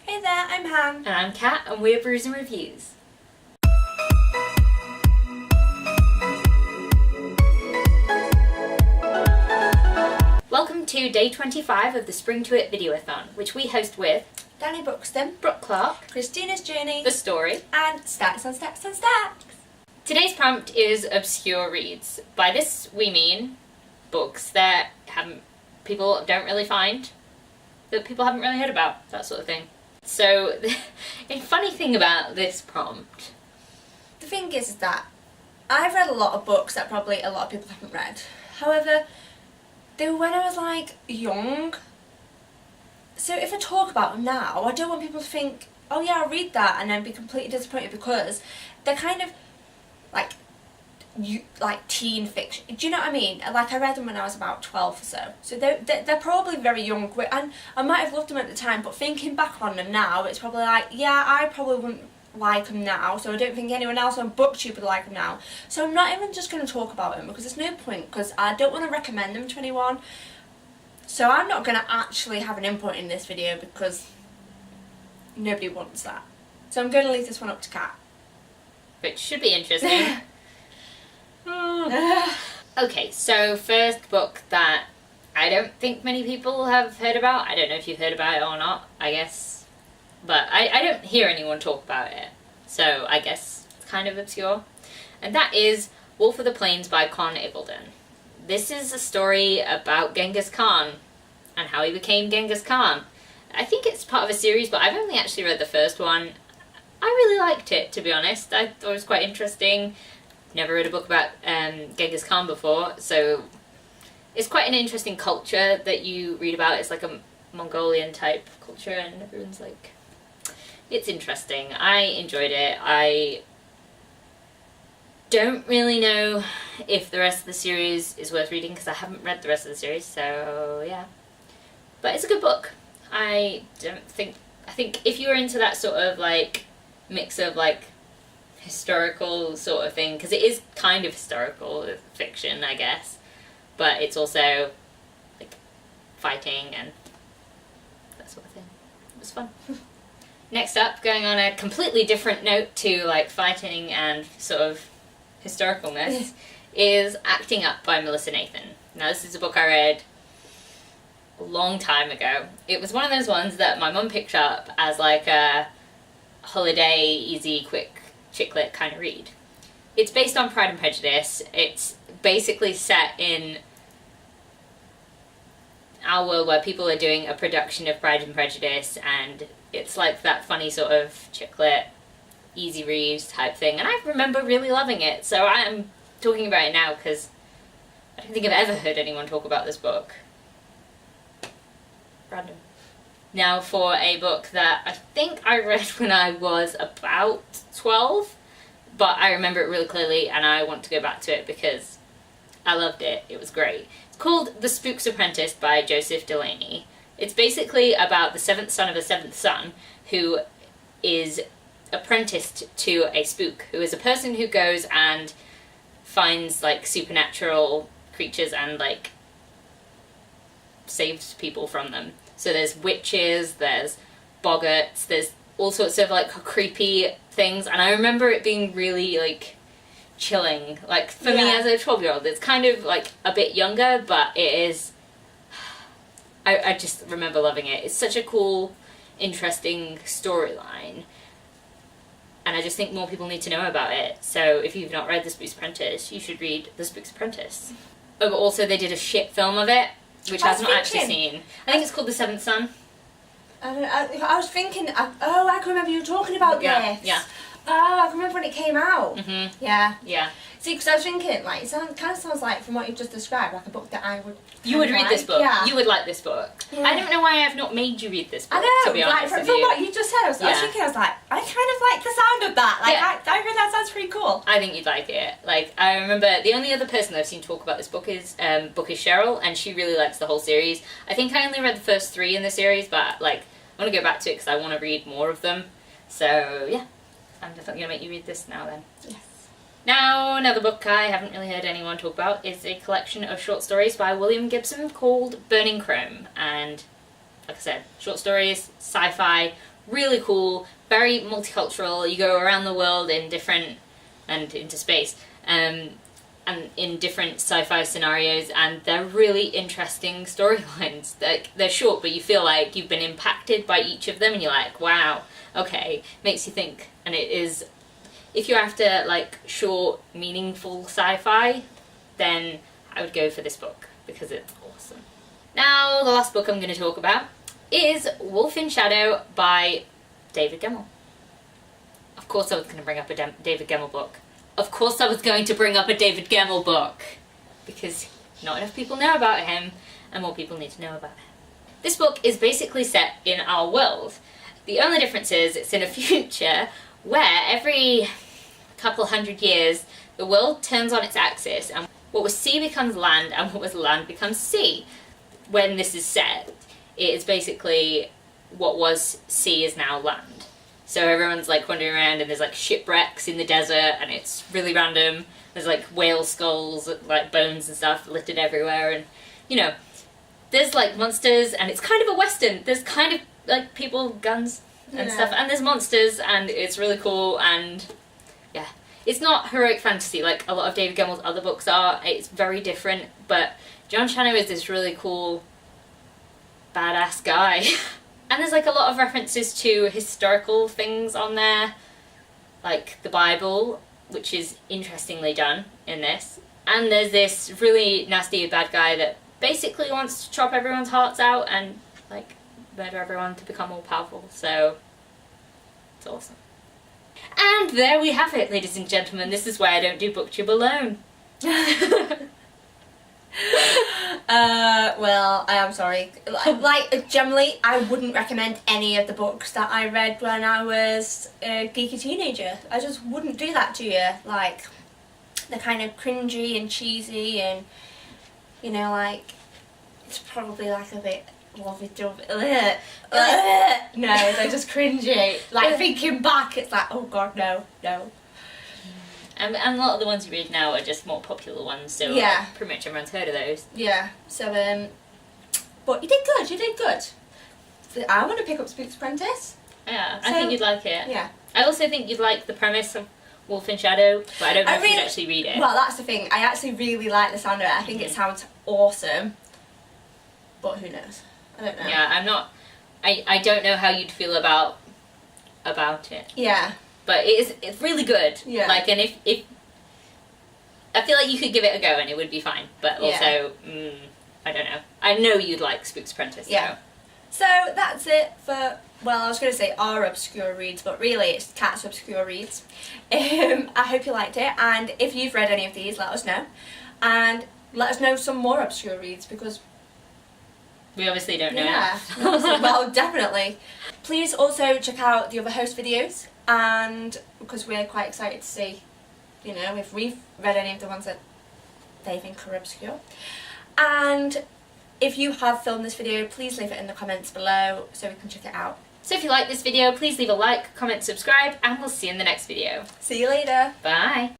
Hey there, I'm Han. And I'm Kat, and we're Brews and Reviews. Welcome to day 25 of the Spring to It Videoathon, which we host with Danny Buxton, Brooke Clark, Christina's Journey, The Story, and Stacks on Stacks on Stacks. Today's prompt is obscure reads. By this we mean books that people don't really find, that people haven't really heard about, that sort of thing. So, the funny thing about this prompt... The thing is that I've read a lot of books that probably a lot of people haven't read. However, they were when I was like young. So if I talk about them now, I don't want people to think, oh yeah, I'll read that and then be completely disappointed because they're kind of like teen fiction. Do you know what I mean? Like I read them when I was about 12 or so. So they're probably very young, and I might have loved them at the time, but thinking back on them now, it's probably like, yeah, I probably wouldn't like them now, so I don't think anyone else on BookTube would like them now. So I'm not even just going to talk about them because there's no point, because I don't want to recommend them to anyone. So I'm not going to actually have an input in this video because nobody wants that. So I'm going to leave this one up to Kat. Which should be interesting. Okay, so first book that I don't think many people have heard about. I don't know if you've heard about it or not, I guess. But I don't hear anyone talk about it. So I guess it's kind of obscure. And that is Wolf of the Plains by Con Ibbaldon. This is a story about Genghis Khan and how he became Genghis Khan. I think it's part of a series, but I've only actually read the first one. I really liked it, to be honest. I thought it was quite interesting. Never read a book about Genghis Khan before, so it's quite an interesting culture that you read about. It's like a Mongolian type culture, and everyone's like, it's interesting. I enjoyed it. I don't really know if the rest of the series is worth reading because I haven't read the rest of the series, so yeah. But it's a good book. I think if you were into that sort of like mix of like historical sort of thing, because it is kind of historical fiction, I guess, but it's also like fighting and that sort of thing. It was fun. Next up, going on a completely different note to like fighting and sort of historicalness, is Acting Up by Melissa Nathan. Now this is a book I read a long time ago. It was one of those ones that my mum picked up as like a holiday, easy, quick chick lit kind of read. It's based on Pride and Prejudice. It's basically set in our world where people are doing a production of Pride and Prejudice, and it's like that funny sort of chick lit, easy read type thing, and I remember really loving it, so I'm talking about it now because I don't think I've ever heard anyone talk about this book. Random. Now for a book that I think I read when I was about 12, but I remember it really clearly and I want to go back to it because I loved it. It was great. It's called The Spooks Apprentice by Joseph Delaney. It's basically about the seventh son of a seventh son who is apprenticed to a spook, who is a person who goes and finds like supernatural creatures and like saves people from them. So there's witches, there's boggarts, there's all sorts of like creepy things, and I remember it being really like chilling. Like for me as a 12-year-old, it's kind of like a bit younger, but it is. I just remember loving it. It's such a cool, interesting storyline, and I just think more people need to know about it. So if you've not read The Spooks Apprentice, you should read The Spooks Apprentice. Oh, but also they did a shit film of it, which I've not actually seen. I think it's called The Seventh Son. I was thinking, I can remember you were talking about this. Yeah. Oh, I can remember when it came out. Mm-hmm. Yeah. See, because I was thinking, like, it kind of sounds like, from what you've just described, like a book that I would. You would read this book. Yeah. You would like this book. Yeah. I don't know why I've not made you read this book. I know. To be honest like, with from you. what you just said, I was thinking, I was like, I kind of like the sound of that. Like, Yeah. I think that sounds pretty cool. I think you'd like it. Like, I remember the only other person I've seen talk about this book is Bookish Cheryl, and she really likes the whole series. I think I only read the first 3 in the series, but like, I want to go back to it because I want to read more of them. So yeah, I'm definitely going to make you read this now then. Yes. Now, another book I haven't really heard anyone talk about is a collection of short stories by William Gibson called Burning Chrome. And like I said, short stories, sci-fi, really cool, very multicultural. You go around the world in different, and into space, and in different sci-fi scenarios, and they're really interesting storylines. They're short, but you feel like you've been impacted by each of them, and you're like, wow, okay, makes you think. And it is, if you're after like short, meaningful sci-fi, then I would go for this book, because it's awesome. Now, the last book I'm going to talk about is Wolf in Shadow by David Gemmell. Of course I was going to bring up a David Gemmell book. Of course I was going to bring up a David Gemmell book, because not enough people know about him, and more people need to know about him. This book is basically set in our world. The only difference is it's in a future where every couple hundred years the world turns on its axis, and what was sea becomes land, and what was land becomes sea. When this is set, it is basically what was sea is now land. So everyone's like wandering around, and there's like shipwrecks in the desert, and it's really random. There's like whale skulls, like bones and stuff littered everywhere, and you know, there's like monsters, and it's kind of a western. There's kind of like people, guns and stuff, and there's monsters, and it's really cool, and yeah. It's not heroic fantasy like a lot of David Gemmell's other books are. It's very different, but John Shano is this really cool, badass guy. And there's like a lot of references to historical things on there, like the Bible, which is interestingly done in this. And there's this really nasty bad guy that basically wants to chop everyone's hearts out and like murder everyone to become all powerful. So it's awesome. And there we have it, ladies and gentlemen. This is why I don't do BookTube alone. Well, I am sorry. Like, generally, I wouldn't recommend any of the books that I read when I was a geeky teenager. I just wouldn't do that to you. Like, they're kind of cringy and cheesy, and, you know, like, it's probably like a bit lovey-dovey. No, they're just cringy. Like, thinking back, it's like, oh god, no. And a lot of the ones you read now are just more popular ones, so yeah, pretty much everyone's heard of those. Yeah, so, but you did good. I want to pick up Spooks Apprentice. Yeah, I think you'd like it. Yeah. I also think you'd like the premise of Wolf in Shadow, but I don't know if you'd actually read it. Well, that's the thing. I actually really like the sound of it. I think it sounds awesome. But who knows? I don't know. Yeah, I don't know how you'd feel about it. Yeah. But it's really good. Yeah. Like, and if I feel like you could give it a go and it would be fine. But also, I don't know. I know you'd like Spooks Apprentice. Yeah. So that's it for, well, I was going to say our obscure reads, but really it's Kat's obscure reads. I hope you liked it, and if you've read any of these, let us know. And let us know some more obscure reads, because we obviously don't know. Yeah. Well, definitely. Please also check out the other host videos, and because we're quite excited to see, you know, if we've read any of the ones that they think are obscure. And if you have filmed this video, please leave it in the comments below so we can check it out. So if you like this video, please leave a like, comment, subscribe, and we'll see you in the next video. See you later. Bye.